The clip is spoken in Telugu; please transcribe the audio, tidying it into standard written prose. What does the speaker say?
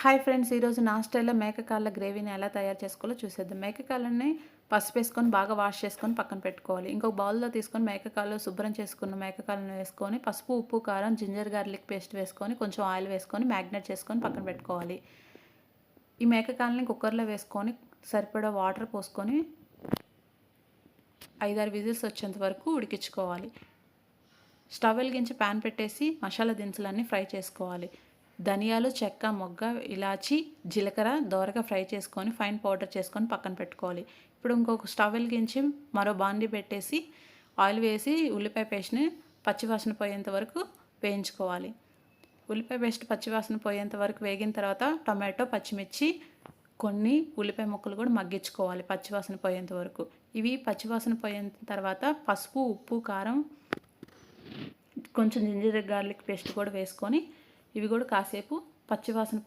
హాయ్ ఫ్రెండ్స్, ఈరోజు నా స్టైల్‌లో మేక కాళ్ళ గ్రేవీని ఎలా తయారు చేసుకోవాలో చూసేద్దాం. మేక కాళ్ళని పసుపేసుకొని బాగా వాష్ చేసుకొని పక్కన పెట్టుకోవాలి. ఇంకొక బౌల్‌లో తీసుకొని మేక కాళ్ళు శుభ్రం చేసుకున్న మేక కాళ్ళని వేసుకొని పసుపు, ఉప్పు, కారం, జింజర్ గార్లిక్ పేస్ట్ వేసుకొని కొంచెం ఆయిల్ వేసుకొని మ్యాగ్నేట్ చేసుకొని పక్కన పెట్టుకోవాలి. ఈ మేక కాళ్ళని కుక్కర్‌లో వేసుకొని సరిపడా వాటర్ పోసుకొని 5, 6 విజిల్స్ వచ్చేంత వరకు ఉడికించుకోవాలి. స్టవ్ వెలిగించి ప్యాన్ పెట్టేసి మసాలా దినుసులన్నీ ఫ్రై చేసుకోవాలి. ధనియాలు, చెక్క, మొగ్గ, ఇలాచి, జీలకర్ర దోరగా ఫ్రై చేసుకొని ఫైన్ పౌడర్ చేసుకొని పక్కన పెట్టుకోవాలి. ఇప్పుడు ఇంకొక స్టవ్ వెలిగించి మరో బాండీ పెట్టేసి ఆయిల్ వేసి ఉల్లిపాయ పేస్ట్ని పచ్చివాసన పోయేంత వరకు వేయించుకోవాలి. ఉల్లిపాయ పేస్ట్ పచ్చివాసన పోయేంత వరకు వేగిన తర్వాత టొమాటో, పచ్చిమిర్చి, కొన్ని ఉల్లిపాయ ముక్కలు కూడా మగ్గించుకోవాలి పచ్చివాసన పోయేంత వరకు. ఇవి పచ్చివాసన పోయిన తర్వాత పసుపు, ఉప్పు, కారం, కొంచెం జింజర్ గార్లిక్ పేస్ట్ కూడా వేసుకొని ఇవి కూడా కాసేపు పచ్చివాసన పోయి